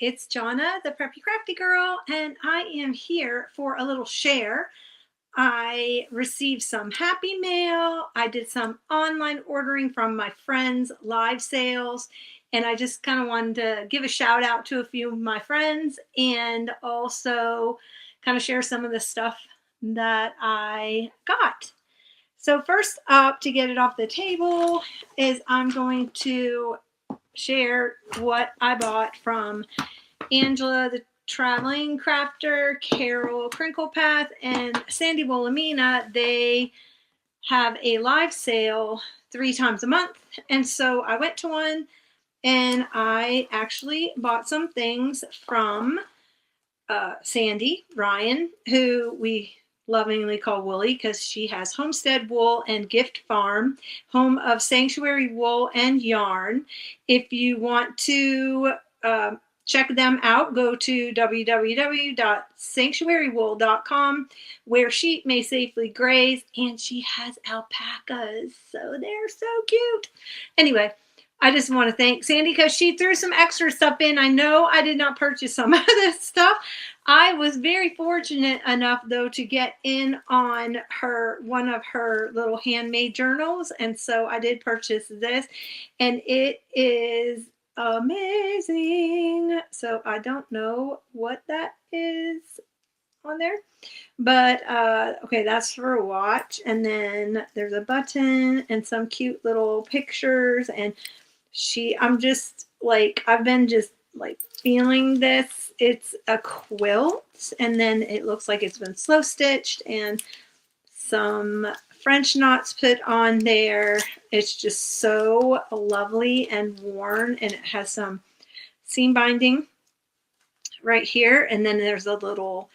it's Jonna, the Preppy Crafty Girl, and I am here for a little share. I received some happy mail. I did some online ordering from my friends' live sales, and I just kind of wanted to give a shout out to a few of my friends and also kind of share some of the stuff that I got. So, first up, to get it off the table, is I'm going to share what I bought from Angela the Traveling Crafter, Carol Crinklepath, and Sandy Wilhelmina. They have a live sale 3 times a month. And so I went to one and I actually bought some things from Sandy Ryan, who we lovingly call Woolly because she has Homestead Wool and Gift Farm, home of Sanctuary Wool and Yarn. If you want to check them out, go to www.sanctuarywool.com, where sheep may safely graze, and she has alpacas, so they're so cute. Anyway, I just want to thank Sandy because she threw some extra stuff in. I know I did not purchase some of this stuff. I was very fortunate enough, though, to get in on one of her little handmade journals, and so I did purchase this, and it is amazing. So I don't know what that is on there, but okay, that's for a watch, and then there's a button and some cute little pictures, and I've been just like feeling this. It's a quilt, and then it looks like it's been slow stitched and some French knots put on there. It's just so lovely and worn, and it has some seam binding right here, and then there's a little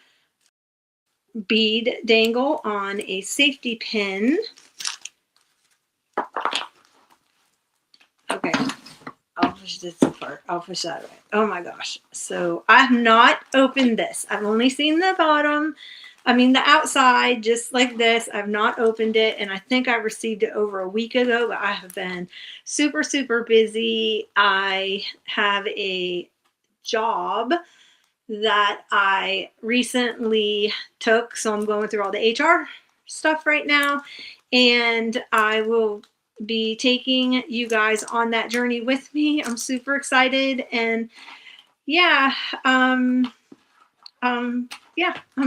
bead dangle on a safety pin. Okay, I'll push this apart. I'll push that away. Oh my gosh. So I have not opened this. I've only seen the bottom. The outside, just like this. I've not opened it, and I think I received it over a week ago, but I have been super, super busy. I have a job that I recently took, so I'm going through all the HR stuff right now, and I will be taking you guys on that journey with me. I'm super excited, and yeah, I'm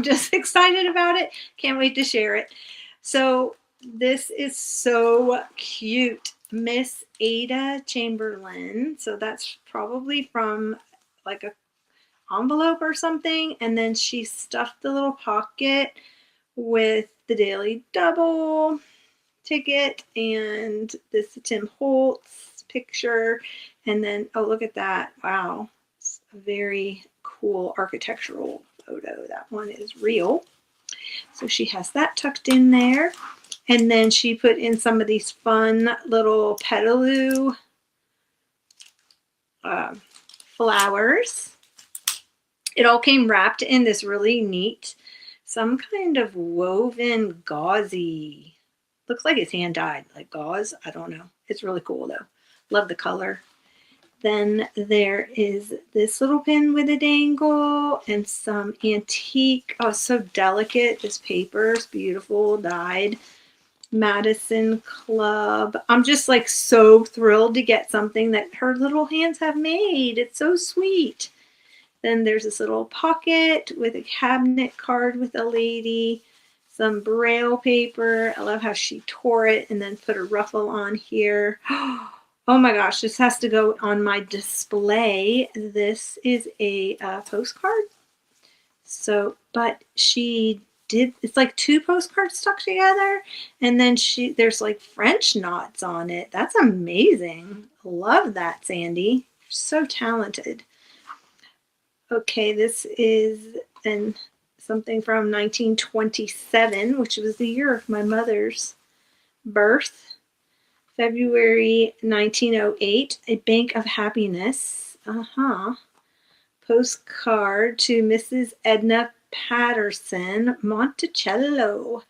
just excited about it. Can't wait to share it. So this is so cute. Miss Ada Chamberlain. So that's probably from like a envelope or something. And then she stuffed the little pocket with the Daily Double ticket and this Tim Holtz picture. And then, oh, look at that. Wow. It's a very cool architectural photo. That one is real. So she has that tucked in there. And then she put in some of these fun little petaloo flowers. It all came wrapped in this really neat, some kind of woven gauzy. Looks like it's hand dyed, like gauze. I don't know. It's really cool though. Love the color. Then there is this little pin with a dangle and some antique. Oh, so delicate. This paper is beautiful, dyed. Madison Club. I'm just like so thrilled to get something that her little hands have made. It's so sweet. Then there's this little pocket with a cabinet card with a lady, some braille paper. I love how she tore it and then put a ruffle on here. Oh my gosh, this has to go on my display. This is a postcard. So, but she did, it's like 2 postcards stuck together, and then there's like French knots on it. That's amazing. Love that, Sandy. So talented. Okay, this is something from 1927, which was the year of my mother's birth. February 1908, A Bank of Happiness. Postcard to Mrs. Edna Patterson, Monticello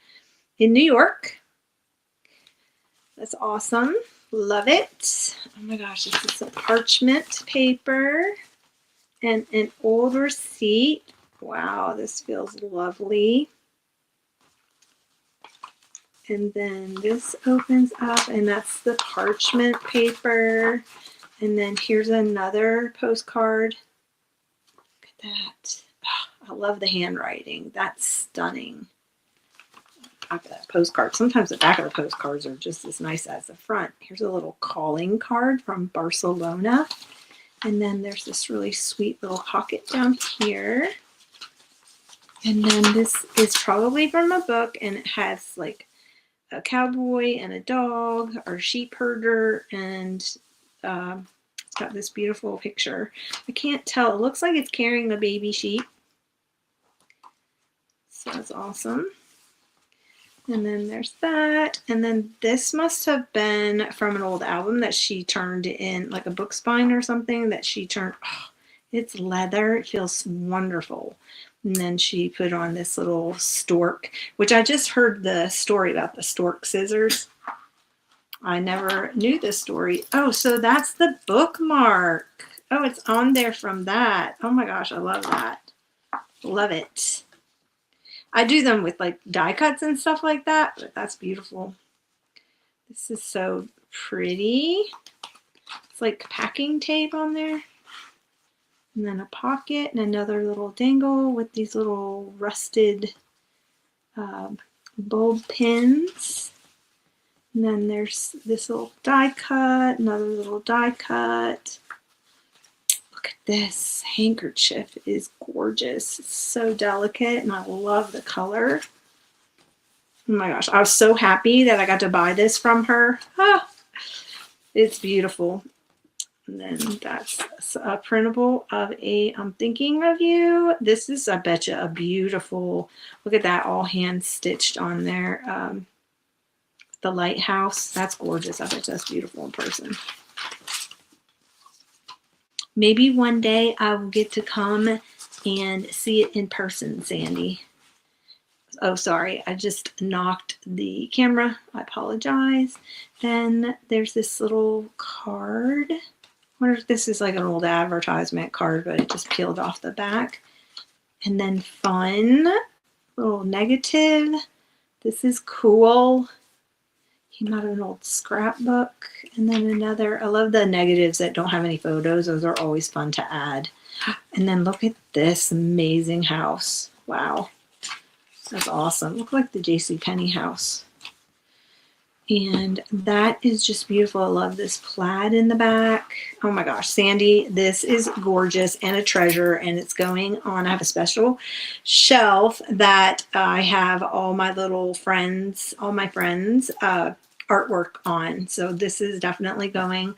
in New York. That's awesome. Love it. Oh my gosh, this is some parchment paper. and an old receipt. Wow, this feels lovely. And then this opens up, and that's the parchment paper. And then here's another postcard. Look at that. Oh, I love the handwriting. That's stunning. Back of that postcard. Sometimes the back of the postcards are just as nice as the front. Here's a little calling card from Barcelona. And then there's this really sweet little pocket down here. And then this is probably from a book, and it has like a cowboy and a dog or sheep herder, and it's got this beautiful picture. I can't tell. It looks like it's carrying a baby sheep. So that's awesome. And then there's that. And then this must have been from an old album that she turned in, like a book spine or something that she turned. Oh, it's leather. It feels wonderful. And then she put on this little stork, which I just heard the story about the stork scissors. I never knew this story. Oh, so that's the bookmark. Oh, it's on there from that. Oh my gosh, I love that. Love it. I do them with like die cuts and stuff like that, but that's beautiful. This is so pretty. It's like packing tape on there. And then a pocket and another little dangle with these little rusted bulb pins. And then there's this little die cut, another little die cut. Look at this handkerchief. It is gorgeous. It's so delicate, and I love the color. Oh my gosh, I was so happy that I got to buy this from her. Ah, it's beautiful. And then that's a printable of a I'm Thinking of You. This is, I bet you, a beautiful, look at that, all hand stitched on there. The lighthouse, that's gorgeous. I bet you that's beautiful in person. Maybe one day I will get to come and see it in person, Sandy. Oh, sorry, I just knocked the camera. I apologize. Then there's this little card. I wonder if this is like an old advertisement card, but it just peeled off the back. And then fun, little negative. This is cool. Came out of an old scrapbook. And then another, I love the negatives that don't have any photos. Those are always fun to add. And then look at this amazing house. Wow. That's awesome. Look like the JCPenney house. And that is just beautiful. I love this plaid in the back. Oh my gosh, Sandy, this is gorgeous and a treasure, and it's going on. I have a special shelf that I have all my little friends, artwork on. So this is definitely going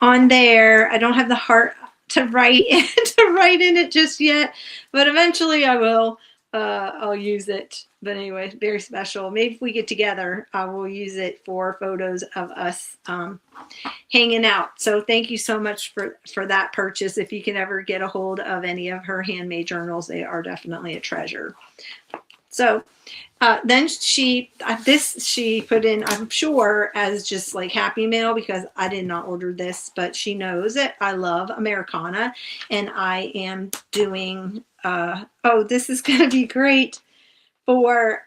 on there. I don't have the heart to write in it just yet, but eventually I will. I'll use it. But anyway, very special. Maybe if we get together, I will use it for photos of us hanging out. So thank you so much for that purchase. If you can ever get a hold of any of her handmade journals, they are definitely a treasure. So then she put in, I'm sure, as just like happy mail, because I did not order this, but she knows that I love Americana, and I am doing, oh, this is going to be great for,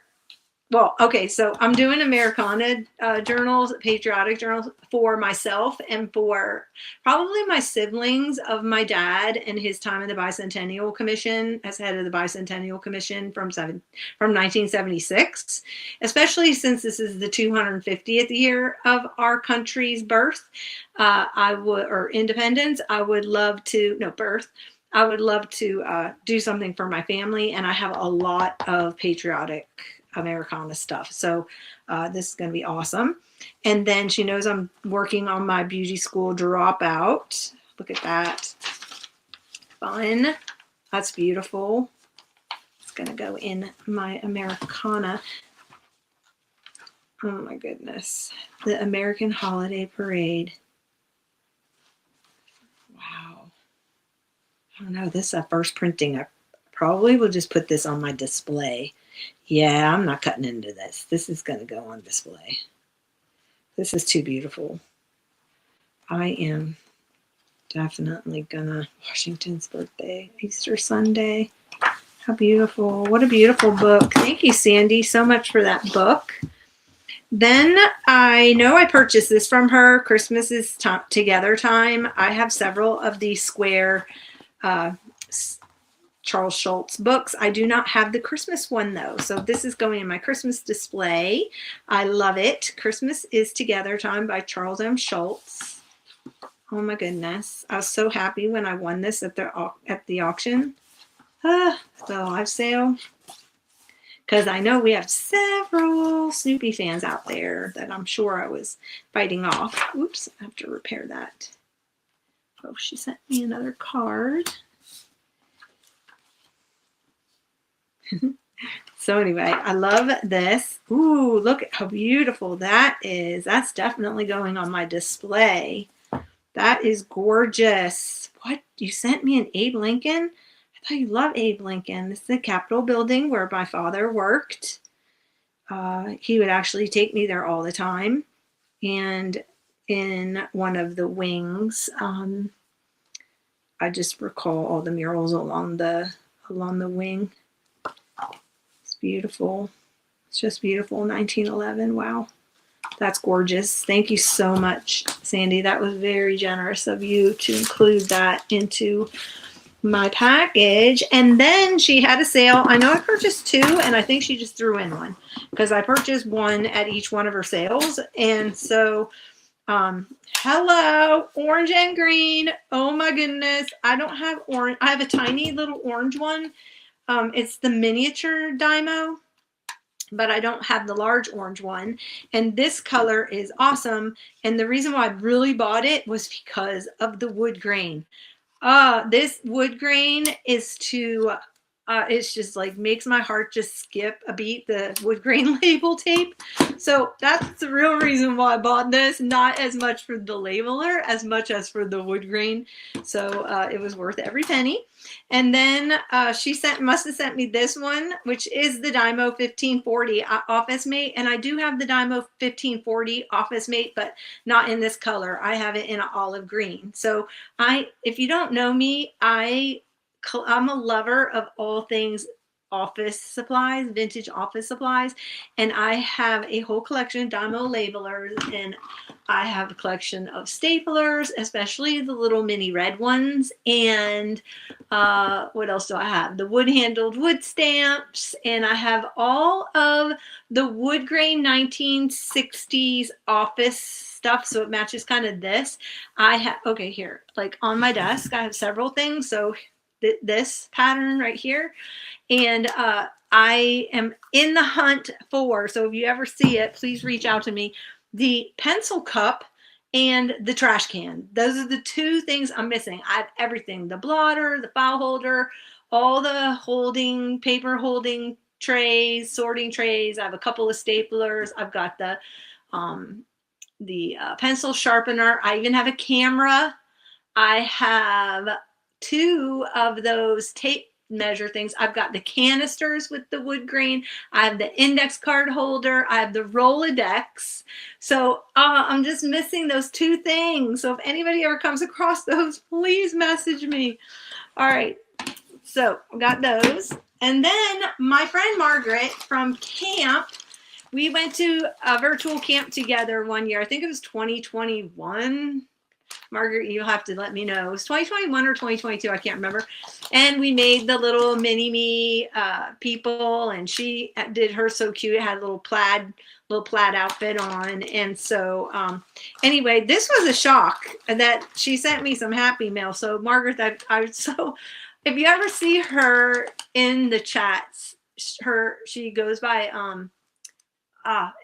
well, okay, so I'm doing Americana journals, patriotic journals for myself and for probably my siblings of my dad and his time in the Bicentennial Commission, as head of the Bicentennial Commission from 1976, especially since this is the 250th year of our country's birth, or independence. I would love to, no, birth. I would love to do something for my family, and I have a lot of patriotic Americana stuff. So this is going to be awesome. And then she knows I'm working on my beauty school dropout. Look at that. Fun. That's beautiful. It's going to go in my Americana. Oh my goodness. The American Holiday Parade. Wow. I don't know. This is a first printing. I probably will just put this on my display. Yeah, I'm not cutting into this. This is going to go on display. This is too beautiful. I am Definitely gonna. Washington's birthday, Easter Sunday. How beautiful. What a beautiful book. Thank you, Sandy, so much for that book. Then I know I purchased this from her. Christmas is together time. I have several of these square Charles Schulz books. I do not have the Christmas one though. So this is going in my Christmas display. I love it. Christmas is Together Time by Charles M. Schulz. Oh my goodness. I was so happy when I won this at the auction. The live sale. Because I know we have several Snoopy fans out there that I'm sure I was fighting off. Oops, I have to repair that. Oh, she sent me another card. So anyway, I love this. Ooh, look at how beautiful that is. That's definitely going on my display. That is gorgeous. What? You sent me an Abe Lincoln? I thought you loved Abe Lincoln. This is the Capitol building where my father worked. He would actually take me there all the time. And in one of the wings, I just recall all the murals along the wing. It's beautiful. It's just beautiful. 1911. Wow. That's gorgeous. Thank you so much, Sandy. That was very generous of you to include that into my package. And then she had a sale. I know I purchased two, and I think she just threw in one because I purchased one at each one of her sales. And so, hello, orange and green. Oh my goodness. I don't have orange. I have a tiny little orange one. It's the miniature Dymo, but I don't have the large orange one. And this color is awesome. And the reason why I really bought it was because of the wood grain. This wood grain is it's just like makes my heart just skip a beat, the wood grain label tape. So that's the real reason why I bought this, not as much for the labeler as much as for the wood grain. So it was worth every penny. And then she must have sent me this one, which is the Dymo 1540 Office Mate. And I do have the Dymo 1540 Office Mate, but not in this color. I have it in an olive green. So if you don't know me, I'm a lover of all things office supplies, vintage office supplies, and I have a whole collection of Dymo labelers, and I have a collection of staplers, especially the little mini red ones, and what else do I have? The wood-handled wood stamps, and I have all of the wood grain 1960s office stuff, so it matches kind of this. Okay, here, like on my desk, I have several things, so this pattern right here, and I am in the hunt for, so if you ever see it, please reach out to me, the pencil cup and the trash can. Those are the two things I'm missing. I have everything, the blotter, the file holder, all the paper holding trays, sorting trays. I have a couple of staplers. I've got the pencil sharpener. I even have a camera. I have two of those tape measure things. I've got the canisters with the wood grain. I have the index card holder. I have the Rolodex. So I'm just missing those two things. So if anybody ever comes across those, please message me. All right. So I got those. And then my friend Margaret from camp, we went to a virtual camp together one year. I think it was 2021. Margaret, you'll have to let me know. It was 2021 or 2022. I can't remember. And we made the little mini-me people, and she did her so cute. It had a little plaid outfit on. And so anyway, this was a shock that she sent me some happy mail. So Margaret, if you ever see her in the chats, she goes by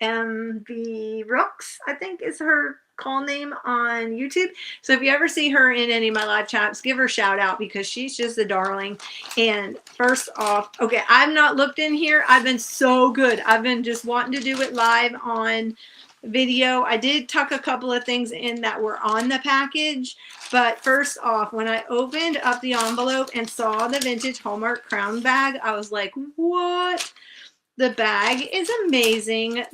MV Rooks, I think is her call name on YouTube. So if you ever see her in any of my live chats, give her a shout out because she's just a darling. And first off, okay, I've not looked in here. I've been so good. I've been just wanting to do it live on video. I did tuck a couple of things in that were on the package, but first off, when I opened up the envelope and saw the vintage Hallmark crown bag, I was like, what? The bag is amazing.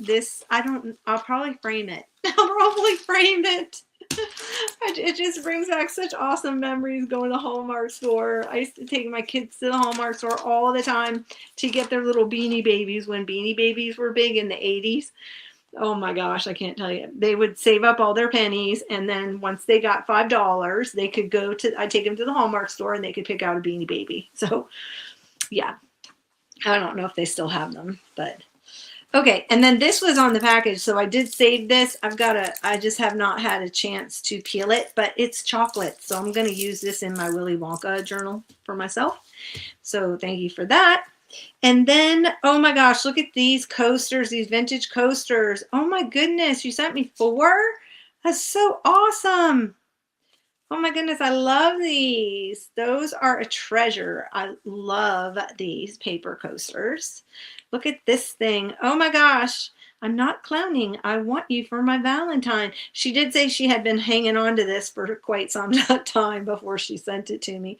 I'll probably frame it. I'll probably frame it. It just brings back such awesome memories going to the Hallmark store. I used to take my kids to the Hallmark store all the time to get their little Beanie Babies when Beanie Babies were big in the 80s. Oh my gosh, I can't tell you. They would save up all their pennies, and then once they got $5, they could go to, I'd take them to the Hallmark store and they could pick out a Beanie Baby. So yeah, I don't know if they still have them, but okay. And then this was on the package, so I did save this. I just have not had a chance to peel it, but it's chocolate, so I'm going to use this in my Willy Wonka journal for myself. So thank you for that. And then, oh my gosh, look at these coasters, these vintage coasters. Oh my goodness, you sent me 4? That's so awesome. Oh my goodness, I love these. Those are a treasure. I love these paper coasters. Look at this thing. Oh my gosh, I'm not clowning. I want you for my Valentine. She did say she had been hanging on to this for quite some time before she sent it to me.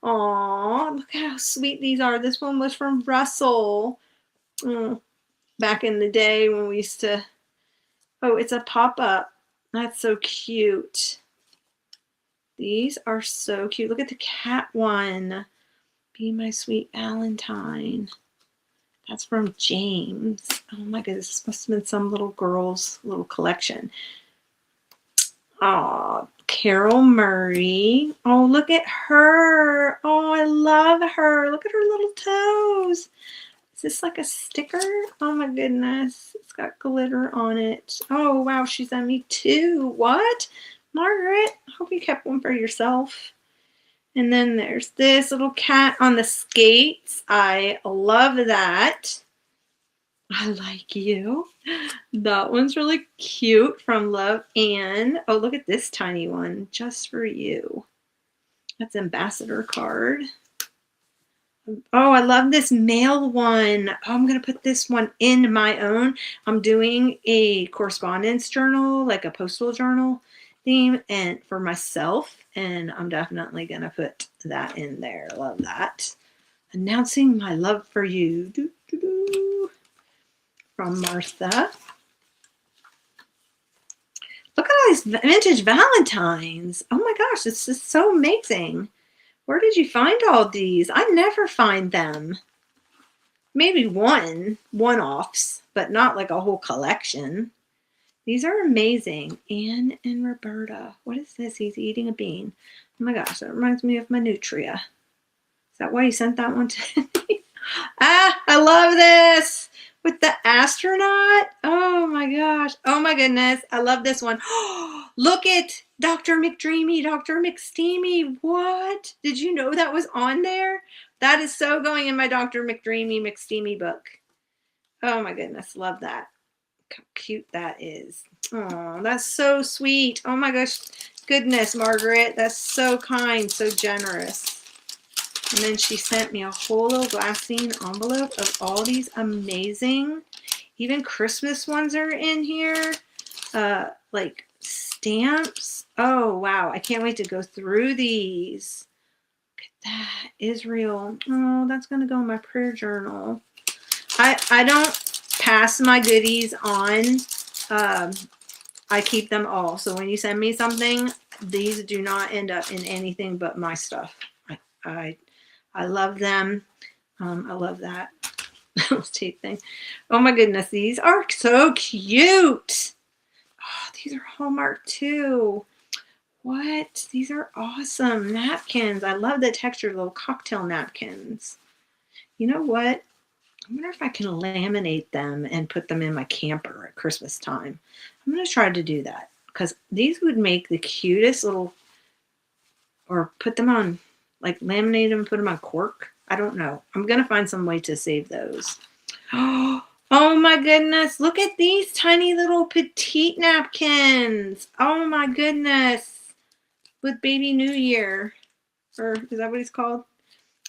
Aw, look how sweet these are. This one was from Russell. Back in the day when we used to, oh, it's a pop-up. That's so cute. These are so cute. Look at the cat one. Be my sweet Valentine. That's from James. Oh my goodness, this must have been some little girl's little collection. Oh, Carol Murray. Oh, look at her. Oh, I love her. Look at her little toes. Is this like a sticker? Oh my goodness. It's got glitter on it. Oh, wow. She sent me 2. What? Margaret, I hope you kept one for yourself. And then there's this little cat on the skates. I love that. I like you. That one's really cute from Love Ann. Oh, look at this tiny one. Just for you. That's ambassador card. Oh, I love this mail one. Oh, I'm going to put this one in my own. I'm doing a correspondence journal, like a postal journal theme, and for myself, and I'm definitely going to put that in there. Love that. Announcing my love for you. Doo, doo, doo. From Martha. Look at all these vintage Valentines. Oh my gosh, this is so amazing. Where did you find all these? I never find them. Maybe one-offs, but not like a whole collection. These are amazing. Anne and Roberta. What is this? He's eating a bean. Oh my gosh, that reminds me of my Nutria. Is that why you sent that one to me? Ah, I love this. With the astronaut. Oh my gosh. Oh my goodness. I love this one. Look at Dr. McDreamy, Dr. McSteamy. What? Did you know that was on there? That is so going in my Dr. McDreamy, McSteamy book. Oh my goodness. Love that. How cute that is. Oh, that's so sweet. Oh my gosh. Goodness, Margaret. That's so kind, so generous. And then she sent me a whole little glassine envelope of all these amazing, even Christmas ones are in here. Like stamps. Oh, wow. I can't wait to go through these. Look at that. Israel. Oh, that's going to go in my prayer journal. I don't pass my goodies on. I keep them all. So when you send me something, these do not end up in anything but my stuff. I love them. I love that tape thing. Oh my goodness, these are so cute. Oh, these are Hallmark too. What? These are awesome napkins. I love the texture, little cocktail napkins. You know what? I wonder if I can laminate them and put them in my camper at Christmas time. I'm going to try to do that because these would make the cutest little, or put them on, like laminate them and put them on cork. I don't know. I'm going to find some way to save those. Oh my goodness. Look at these tiny little petite napkins. Oh my goodness. With Baby New Year. Or is that what he's called?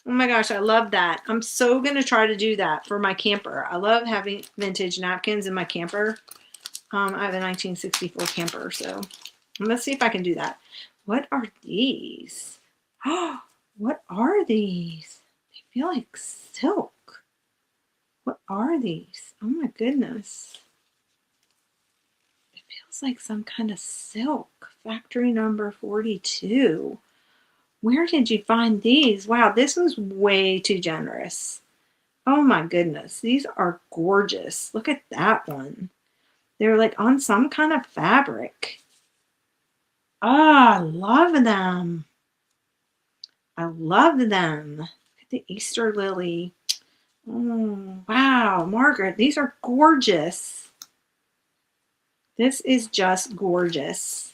Oh my gosh, I love that. I'm so going to try to do that for my camper. I love having vintage napkins in my camper. I have a 1964 camper, so let's see if I can do that. What are these? Oh, what are these? They feel like silk. What are these? Oh my goodness. They Feels like some kind of silk. Factory number 42. Where did you find these? Wow, this was way too generous. Oh my goodness, these are gorgeous. Look at that one. They're like on some kind of fabric. Ah, I love them. I love them. Look at the Easter lily. Oh, wow, Margaret, these are gorgeous. This is just gorgeous.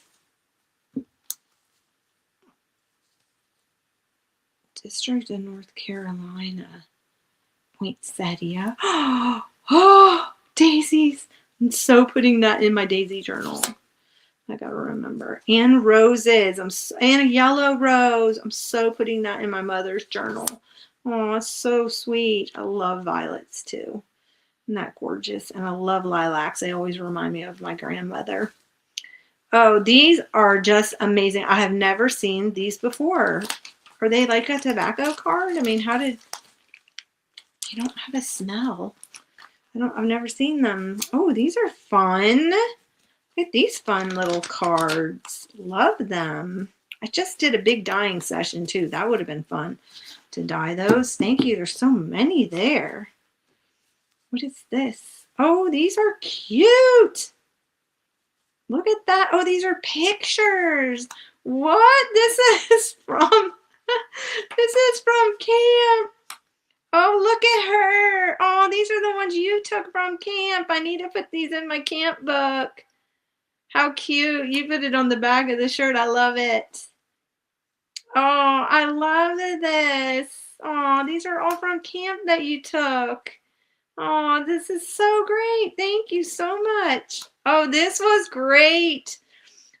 District in North Carolina. Poinsettia. Oh, daisies. I'm so putting that in my daisy journal. I gotta remember. And roses. And a yellow rose. I'm so putting that in my mother's journal. Oh, it's so sweet. I love violets too. Isn't that gorgeous? And I love lilacs. They always remind me of my grandmother. Oh, these are just amazing. I have never seen these before. Are they like a tobacco card? I mean, they don't have a smell. I've never seen them. Oh, these are fun. Look at these fun little cards. Love them. I just did a big dyeing session too. That would have been fun to dye those. Thank you. There's so many there. What is this? Oh, these are cute. Look at that. Oh, these are pictures. What? This is from camp. Oh, look at her. Oh, these are the ones you took from camp. I need to put these in my camp book. How cute. You put it on the back of the shirt. I love it. Oh, I love this. Oh, these are all from camp that you took. Oh, this is so great. Thank you so much. Oh, this was great.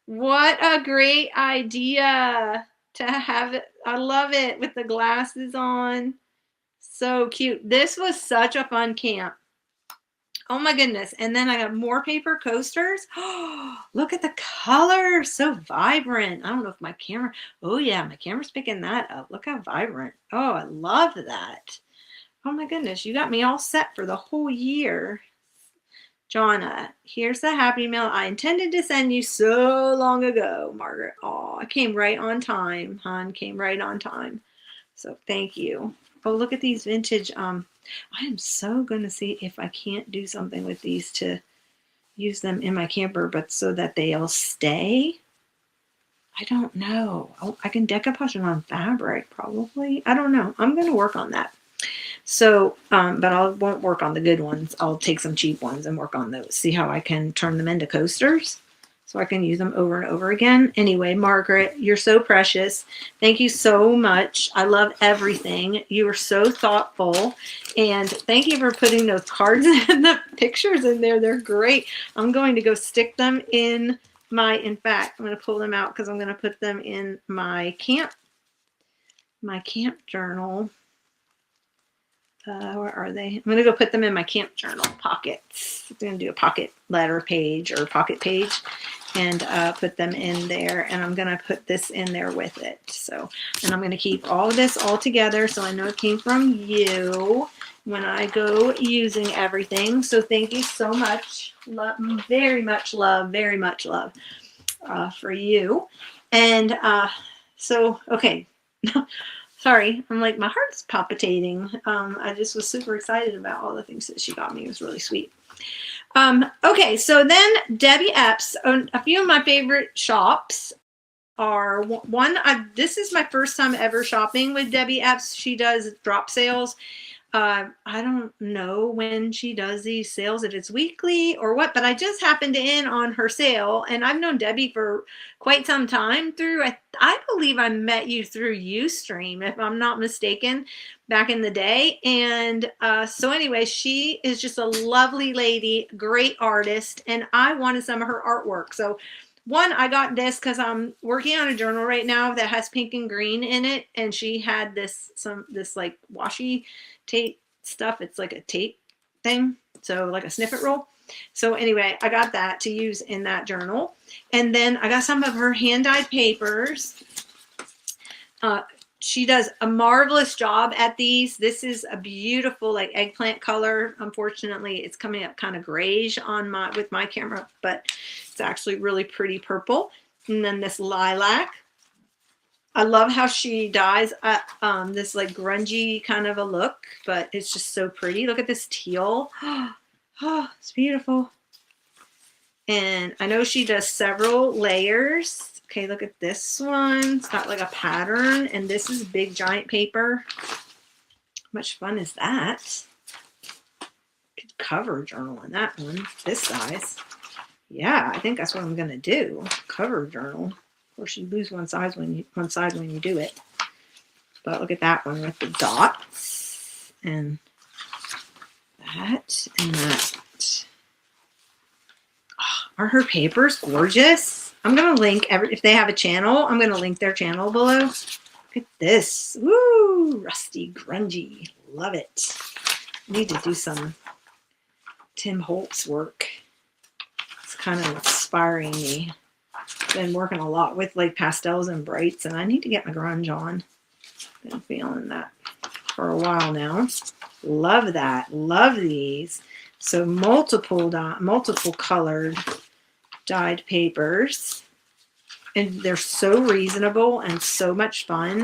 What a great idea to have it. I love it with the glasses on. So cute. This was such a fun camp. Oh my goodness. And then I got more paper coasters. Oh, look at the colors. So vibrant. I don't know if my camera. Oh yeah, my camera's picking that up. Look how vibrant. Oh, I love that. Oh my goodness. You got me all set for the whole year. Jonna, here's the Happy Mail I intended to send you so long ago, Margaret. Oh, I came right on time, hon. Came right on time. So thank you. Oh, look at these vintage. I am so going to see if I can't do something with these to use them in my camper, but so that they'll stay. I don't know. Oh, I can decoupage them on fabric, probably. I don't know. I'm going to work on that. So, but I won't work on the good ones. I'll take some cheap ones and work on those. See how I can turn them into coasters so I can use them over and over again. Anyway, Margaret, you're so precious. Thank you so much. I love everything. You are so thoughtful. And thank you for putting those cards and the pictures in there. They're great. I'm going to go stick them in in fact, I'm going to pull them out because I'm going to put them in my camp journal. Where are they? I'm going to go put them in my camp journal pockets. I'm going to do a pocket letter page or pocket page and put them in there. And I'm going to put this in there with it. So, and I'm going to keep all of this all together so I know it came from you when I go using everything. So thank you so much. Love, very much love for you. And so, okay. Sorry, I'm like, my heart's palpitating. I just was super excited about all the things that she got me. It was really sweet. Okay, so then Debbie Epps, a few of my favorite shops are this is my first time ever shopping with Debbie Epps. She does drop sales. I don't know when she does these sales, if it's weekly or what, but I just happened in on her sale, and I've known Debbie for quite some time through, I believe I met you through Ustream, if I'm not mistaken, back in the day. And so anyway, she is just a lovely lady, great artist, and I wanted some of her artwork. So one, I got this because I'm working on a journal right now that has pink and green in it, and she had this like washi tape stuff. It's like a tape thing, so like a snippet roll. So anyway, I got that to use in that journal, and then I got some of her hand-dyed papers. She does a marvelous job at these. This is a beautiful like eggplant color. Unfortunately, it's coming up kind of grayish on with my camera, but It's actually really pretty purple. And then this lilac. I love how she dyes this like grungy kind of a look, but it's just so pretty. Look at this teal. Oh, it's beautiful. And I know she does several layers. Okay, look at this one. It's got like a pattern, and this is big giant paper. How much fun is that? Could cover journal in that one, this size. Yeah, I think that's what I'm gonna do. Cover journal. Of course, you lose one side when you do it. But look at that one with the dots and that and that. Are her papers gorgeous? I'm going to link, if they have a channel, I'm going to link their channel below. Look at this. Woo! Rusty, grungy. Love it. I need to do some Tim Holtz work. It's kind of inspiring me. Been working a lot with like pastels and brights, and I need to get my grunge on. Been feeling that for a while now. Love that. Love these. So multiple colored dyed papers, and they're so reasonable and so much fun,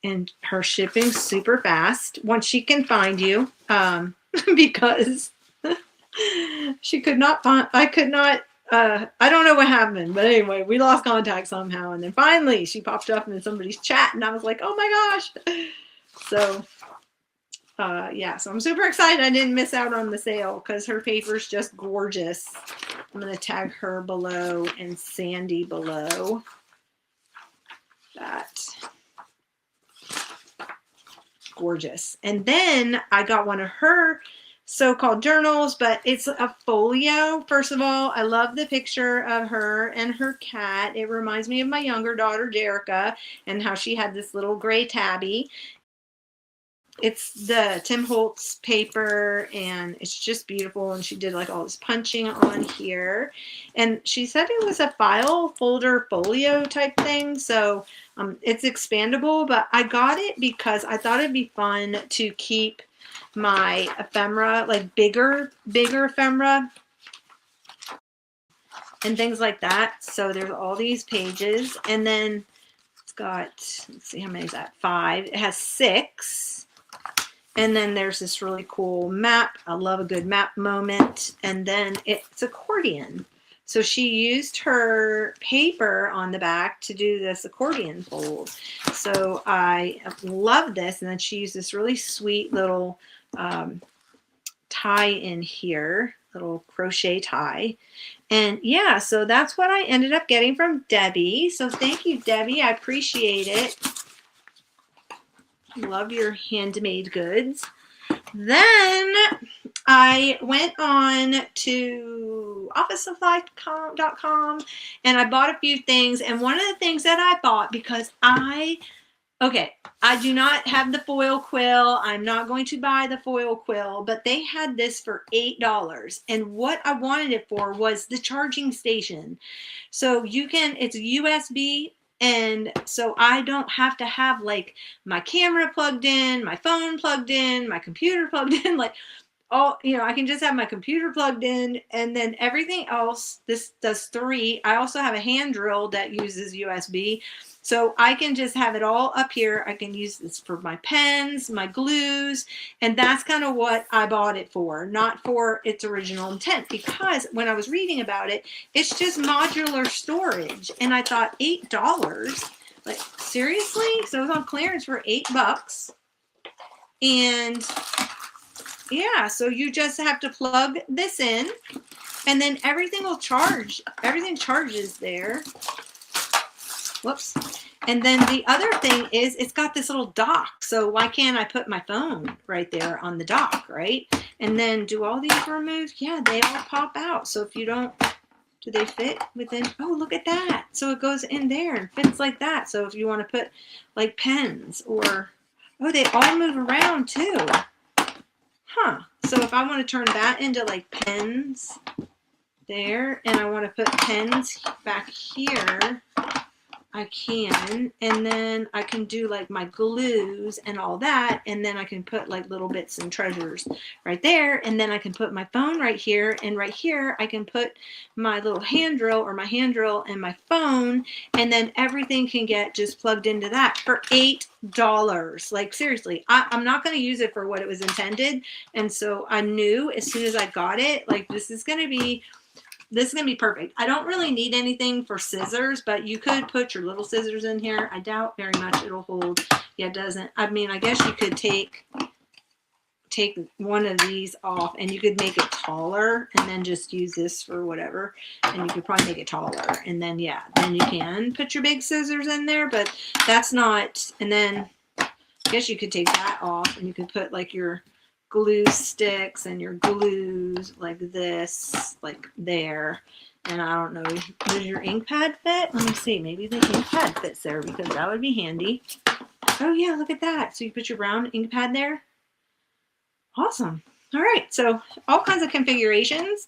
and her shipping's super fast once she can find you, because she could not find, I don't know what happened, but anyway, we lost contact somehow, and then finally she popped up in somebody's chat, and I was like, oh my gosh. So yeah, so I'm super excited I didn't miss out on the sale, because her paper's just gorgeous. I'm going to tag her below and Sandy below. That. Gorgeous. And then I got one of her so-called journals, but it's a folio. First of all, I love the picture of her and her cat. It reminds me of my younger daughter, Jerica, and how she had this little gray tabby. It's the Tim Holtz paper, and it's just beautiful. And she did like all this punching on here, and she said it was a file folder folio type thing. So it's expandable, but I got it because I thought it'd be fun to keep my ephemera, like bigger ephemera and things like that. So there's all these pages, and then it's got, let's see, how many is that? 5. It has 6. And then there's this really cool map. I love a good map moment. And then it's accordion. So she used her paper on the back to do this accordion fold. So I love this. And then she used this really sweet little tie in here, little crochet tie. And yeah, so that's what I ended up getting from Debbie. So thank you, Debbie. I appreciate it. Love your handmade goods. Then I went on to officesupply.com and I bought a few things. And one of the things that I bought, because I do not have the foil quill. I'm not going to buy the foil quill, but they had this for $8. And what I wanted it for was the charging station. So it's USB. And so I don't have to have like my camera plugged in, my phone plugged in, my computer plugged in, like all, I can just have my computer plugged in, and then everything else, this does 3. I also have a hand drill that uses USB. So I can just have it all up here. I can use this for my pens, my glues, and that's kind of what I bought it for, not for its original intent, because when I was reading about it, it's just modular storage. And I thought $8, like seriously? So it was on clearance for $8. And yeah, so you just have to plug this in, and then everything will charge. Everything charges there. Whoops. And then the other thing is it's got this little dock. So why can't I put my phone right there on the dock, right? And then do all these remove? Yeah, they all pop out. So if you don't, do they fit within? Oh, look at that. So it goes in there and fits like that. So if you want to put like pens or, oh, they all move around too. Huh. So if I want to turn that into like pens there, and I want to put pens back here, I can, and then I can do like my glues and all that, and then I can put like little bits and treasures right there, and then I can put my phone right here, and right here I can put my little hand drill or my hand drill and my phone, and then everything can get just plugged into that for $8. Like seriously, I'm not going to use it for what it was intended, and so I knew as soon as I got it, like this is going to be perfect. I don't really need anything for scissors, but you could put your little scissors in here. I doubt very much it'll hold. Yeah, it doesn't. I mean, I guess you could take one of these off and you could make it taller and then just use this for whatever. And you could probably make it taller. And then, yeah, then you can put your big scissors in there, but that's not. And then I guess you could take that off and you could put like your glue sticks and your glues like this, like there. And I don't know, does your ink pad fit? Let me see, maybe the ink pad fits there because that would be handy. Oh yeah, look at that. So you put your brown ink pad there. Awesome. All right, so all kinds of configurations.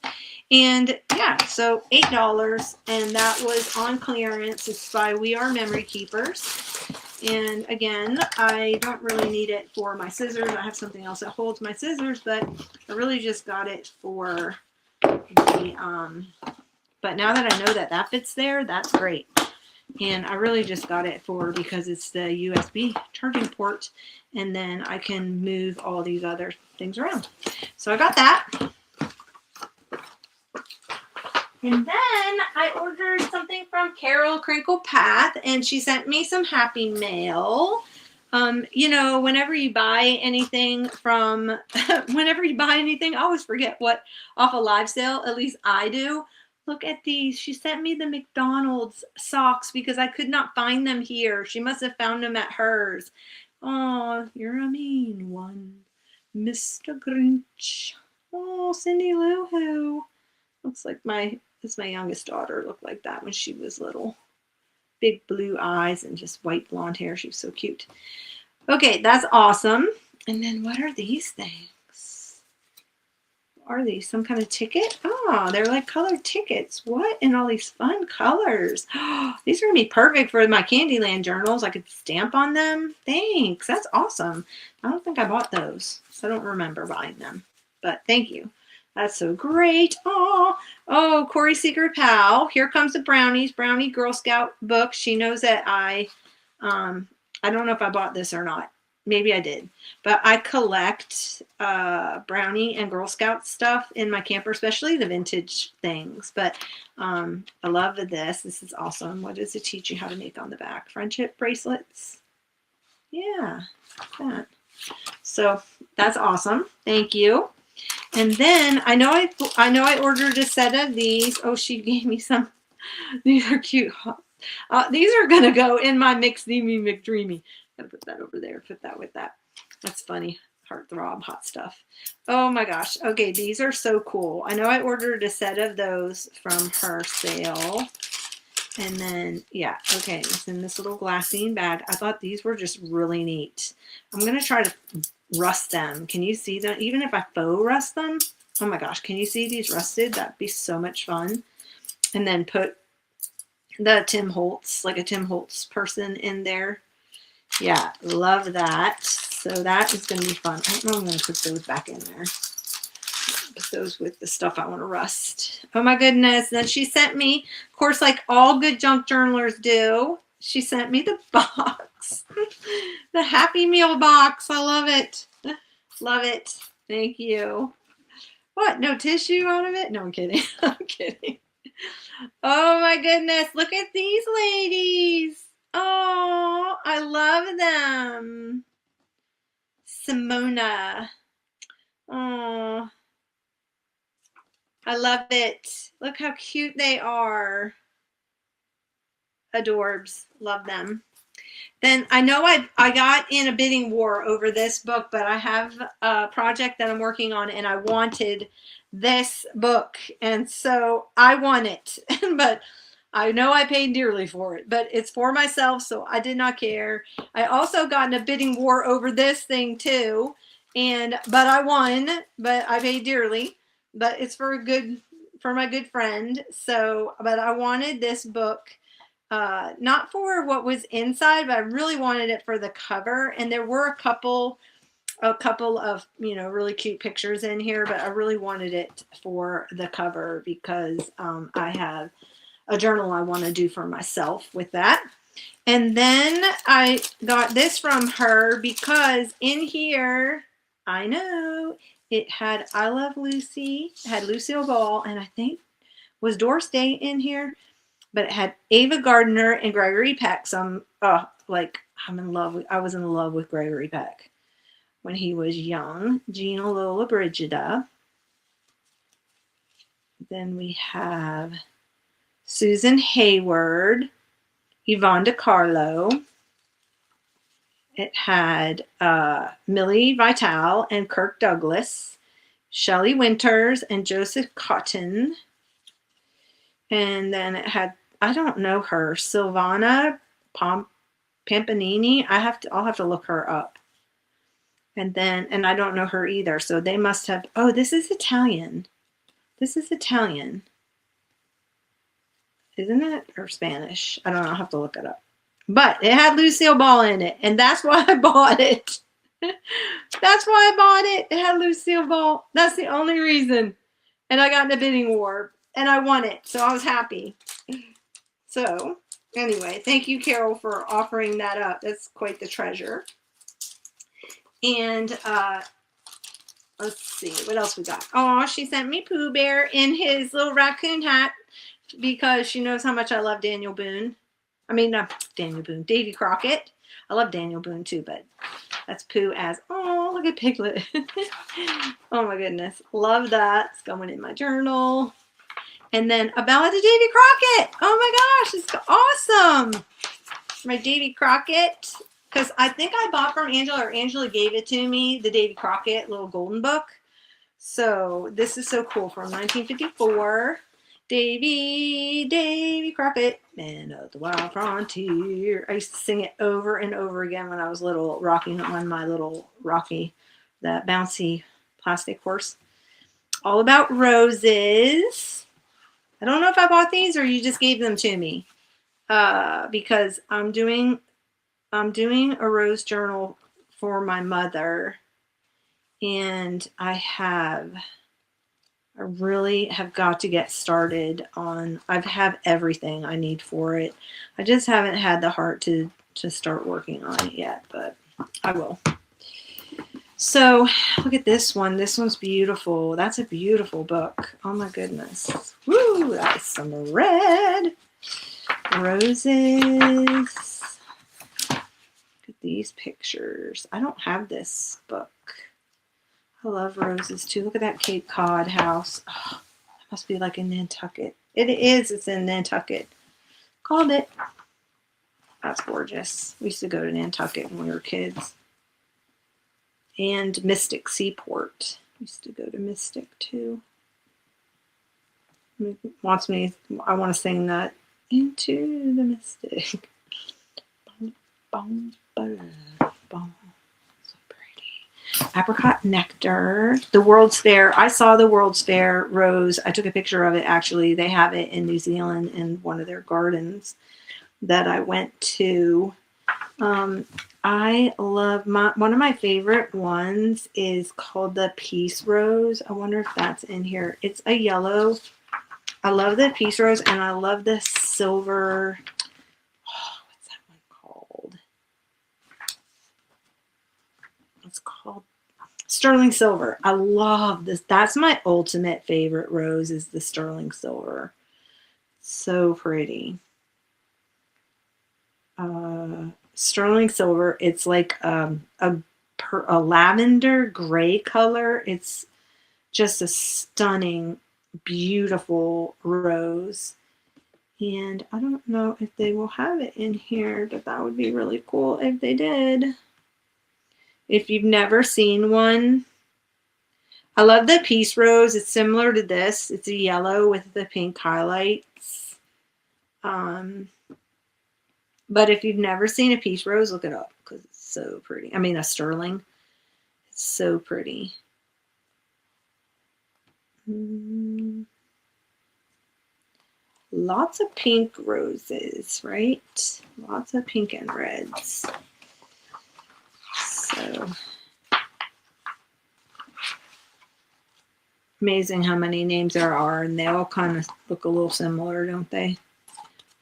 And yeah, so $8, and that was on clearance. It's by We Are Memory Keepers. And again, I don't really need it for my scissors. I have something else that holds my scissors, but I really just got it for the, but now that I know that that fits there, that's great. And I really just got it for because it's the USB charging port, and then I can move all these other things around. So I got that. And then I ordered something from Carol Crinkle Path, and she sent me some Happy Mail. You know, whenever you buy anything from, I always forget what off a live sale, at least I do. Look at these. She sent me the McDonald's socks because I could not find them here. She must have found them at hers. Oh, you're a mean one, Mr. Grinch. Oh, Cindy Lou Who. Looks like my youngest daughter looked like that when she was little. Big blue eyes and just white blonde hair. She was so cute. Okay, that's awesome. And then what are these things? What are these? Some kind of ticket? Oh, they're like colored tickets. What? And all these fun colors. Oh, these are going to be perfect for my Candyland journals. I could stamp on them. Thanks. That's awesome. I don't think I bought those. I don't remember buying them. But thank you. That's so great. Oh, Corey Secret Pal. Here comes the brownies. Brownie Girl Scout book. She knows that I don't know if I bought this or not. Maybe I did. But I collect brownie and Girl Scout stuff in my camper, especially the vintage things. But I love this. This is awesome. What does it teach you how to make on the back? Friendship bracelets. Yeah, that. So that's awesome. Thank you. And then I know I ordered a set of these. Oh, she gave me some. These are cute. These are gonna go in my McDreamy McDreamy. Gotta put that over there. Put that with that. That's funny. Heartthrob, hot stuff. Oh my gosh. Okay, these are so cool. I know I ordered a set of those from her sale. And then, yeah, okay, it's in this little glassine bag. I thought these were just really neat. I'm gonna try to rust them. Can you see them? Even if I faux rust them, oh my gosh, can you see these rusted? That'd be so much fun. And then put the Tim Holtz, like a Tim Holtz person in there. Yeah, love that. So that is going to be fun. I don't know, I'm going to put those back in there. Put those with the stuff I want to rust. Oh my goodness. Then she sent me, of course, like all good junk journalers do, she sent me the box. The Happy Meal box. I love it. Love it. Thank you. What? No tissue out of it? No, I'm kidding. I'm kidding. Oh my goodness. Look at these ladies. Oh, I love them. Simona. Oh, I love it. Look how cute they are. Adorbs. Love them. Then I know I got in a bidding war over this book, but I have a project that I'm working on and I wanted this book. And so I won it. But I know I paid dearly for it, but it's for myself, so I did not care. I also got in a bidding war over this thing too. But I won, but I paid dearly. But it's for my good friend. So, but I wanted this book. not for what was inside, but I really wanted it for the cover. And there were a couple of, you know, really cute pictures in here, but I really wanted it for the cover because I have a journal I want to do for myself with that. And then I got this from her because in here, I know, it had I Love Lucy, it had Lucille Ball, and I think was Doris Day in here, but it had Ava Gardner and Gregory Peck. So I'm in love with, I was in love with Gregory Peck when he was young. Gina Lola Brigida. Then we have Susan Hayward, Yvonne DiCarlo. It had Millie Vital and Kirk Douglas, Shelley Winters and Joseph Cotton. And then it had, I don't know her, Silvana Pampanini. I'll have to look her up. And I don't know her either. So they must have, oh, this is Italian. This is Italian. Isn't it? Or Spanish? I don't know. I'll have to look it up. But it had Lucille Ball in it, and that's why I bought it. That's why I bought it. It had Lucille Ball. That's the only reason. And I got in a bidding war, and I won it, so I was happy. So, anyway, thank you, Carol, for offering that up. That's quite the treasure. And let's see, what else we got? Oh, she sent me Pooh Bear in his little raccoon hat because she knows how much I love Daniel Boone. I mean, not Daniel Boone, Davy Crockett. I love Daniel Boone too, but that's Pooh as, oh, look at Piglet. Oh my goodness. Love that. It's going in my journal. And then A Ballad to Davy Crockett. Oh my gosh, it's awesome. My Davy Crockett, because I think I bought from Angela, or Angela gave it to me, the Davy Crockett little golden book. So this is so cool, from 1954. Davy Crockett, man of the wild frontier. I used to sing it over and over again when I was little, rocking on my little Rocky, that bouncy plastic horse. All About Roses. I don't know if I bought these or you just gave them to me, because I'm doing a rose journal for my mother, and I really have got to get started on, I have everything I need for it. I just haven't had the heart to start working on it yet, but I will. So look at this one. This one's beautiful. That's a beautiful book. Oh my goodness. Woo, that's some red roses. Look at these pictures. I don't have this book. I love roses too. Look at that Cape Cod house. Oh, it must be like in Nantucket. It is. It's in Nantucket. Called it. That's gorgeous. We used to go to Nantucket when we were kids. And Mystic Seaport. We used to go to Mystic too. It wants me. I want to sing that. Into the Mystic. Bum, bum, bum. Apricot Nectar, the World's Fair. I saw the World's Fair rose. I took a picture of it, actually. They have it in New Zealand in one of their gardens that I went to. I love, one of my favorite ones is called the Peace Rose. I wonder if that's in here. It's a yellow. I love the Peace Rose, and I love the silver. Oh, what's that one called? It's called Sterling Silver. I love this. That's my ultimate favorite rose, is the Sterling Silver. So pretty. Sterling Silver. It's like a lavender gray color. It's just a stunning, beautiful rose. And I don't know if they will have it in here, but that would be really cool if they did. If you've never seen one, I love the Peace Rose. It's similar to this. It's a yellow with the pink highlights. But if you've never seen a Peace Rose, look it up because it's so pretty. I mean, a Sterling. It's so pretty. Lots of pink roses, right? Lots of pink and reds. So amazing how many names there are, and they all kind of look a little similar, don't they?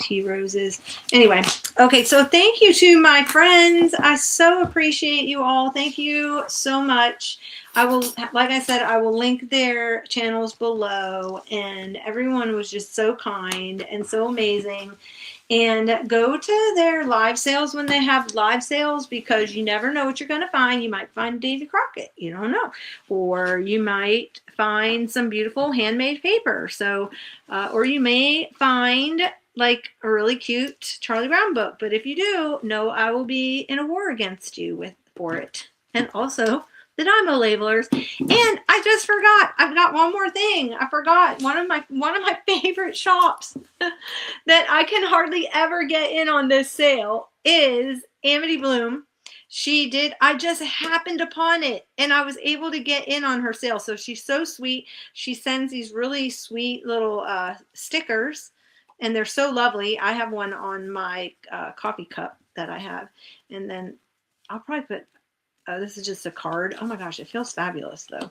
Tea roses. Anyway, okay, so thank you to my friends. I so appreciate you all. Thank you so much. I will, like I said, I will link their channels below, and everyone was just so kind and so amazing. And go to their live sales when they have live sales, because you never know what you're going to find. You might find Davy Crockett, you don't know, or you might find some beautiful handmade paper. So, or you may find like a really cute Charlie Brown book. But if you do, know I will be in a war against you for it. And also the Dymo labelers. And I just forgot, I've got one more thing. I forgot one of my favorite shops that I can hardly ever get in on this sale is Amity Bloom. I just happened upon it and I was able to get in on her sale. So she's so sweet. She sends these really sweet little stickers, and they're so lovely. I have one on my coffee cup that I have. And then I'll probably put, this is just a card. Oh my gosh, it feels fabulous though.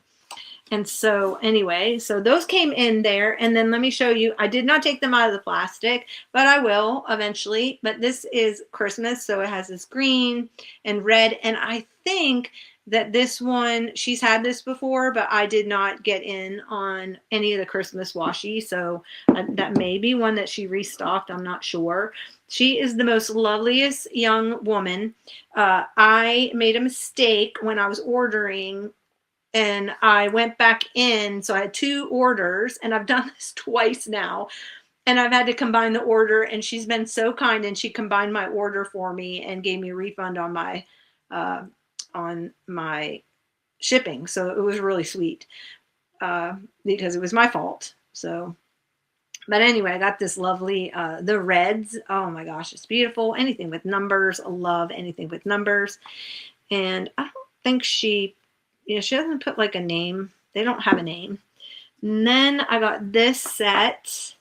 And so anyway, so those came in there. And then let me show you, I did not take them out of the plastic, but I will eventually. But this is Christmas. So it has this green and red. And I think that this one, she's had this before, but I did not get in on any of the Christmas washi. So that may be one that she restocked. I'm not sure. She is the most loveliest young woman. I made a mistake when I was ordering, and I went back in. So I had 2 orders, and I've done this twice now. And I've had to combine the order, and she's been so kind, and she combined my order for me and gave me a refund on my shipping. So it was really sweet because it was my fault. So, but anyway, I got this lovely, the reds. Oh my gosh, it's beautiful. Anything with numbers. I love anything with numbers. And I don't think she doesn't put like a name. They don't have a name. And then I got this set,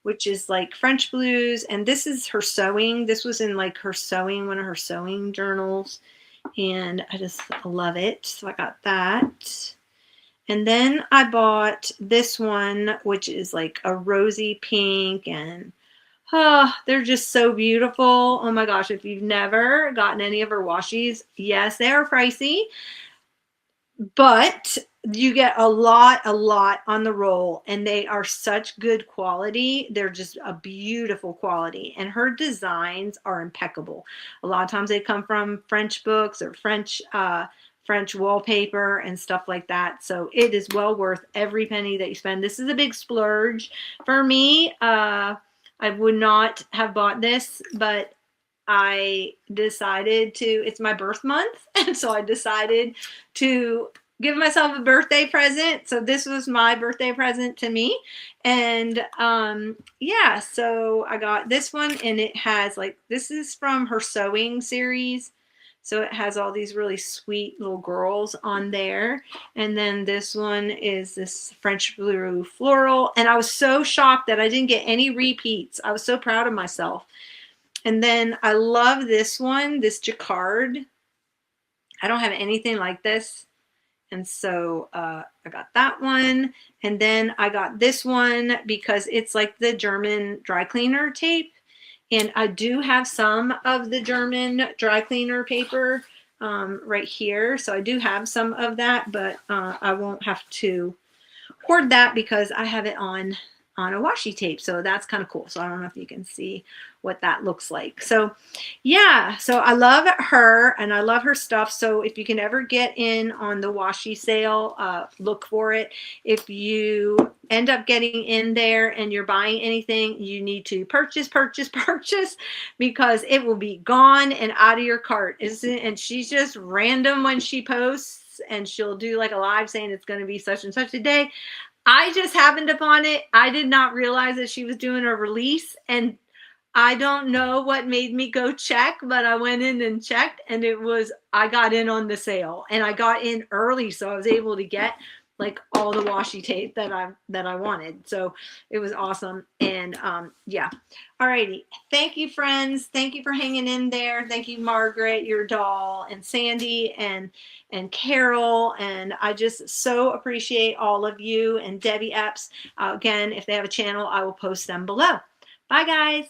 which is like French blues. And this is her sewing. This was in like her sewing, one of her sewing journals. And I just love it. So I got that. And then I bought this one, which is like a rosy pink, and they're just so beautiful. Oh my gosh, if you've never gotten any of her washies, yes, they are pricey, but you get a lot on the roll, and they are such good quality. They're just a beautiful quality, and her designs are impeccable. A lot of times they come from French books or French wallpaper and stuff like that. So it is well worth every penny that you spend. This is a big splurge for me. I would not have bought this, but I decided to, it's my birth month. And so I decided to give myself a birthday present. So this was my birthday present to me. And yeah, so I got this one, and it has like, this is from her sewing series. So it has all these really sweet little girls on there. And then this one is this French blue floral. And I was so shocked that I didn't get any repeats. I was so proud of myself. And then I love this one, this jacquard. I don't have anything like this. And so I got that one. And then I got this one because it's like the German dry cleaner tape. And I do have some of the German dry cleaner paper right here. So I do have some of that, but I won't have to hoard that because I have it on a washi tape. So that's kind of cool. So I don't know if you can see what that looks like. So yeah, so I love her and I love her stuff. So if you can ever get in on the washi sale, look for it. If you end up getting in there and you're buying anything, you need to purchase because it will be gone and out of your cart. And she's just random when she posts, and she'll do like a live saying it's going to be such and such a day. I just happened upon it. I did not realize that she was doing a release, and I don't know what made me go check, but I went in and checked, and I got in on the sale, and I got in early. So I was able to get like all the washi tape that I wanted. So it was awesome. And yeah. Alrighty. Thank you, friends. Thank you for hanging in there. Thank you, Margaret, your doll, and Sandy, and Carol. And I just so appreciate all of you, and Debbie Epps. Again, if they have a channel, I will post them below. Bye, guys.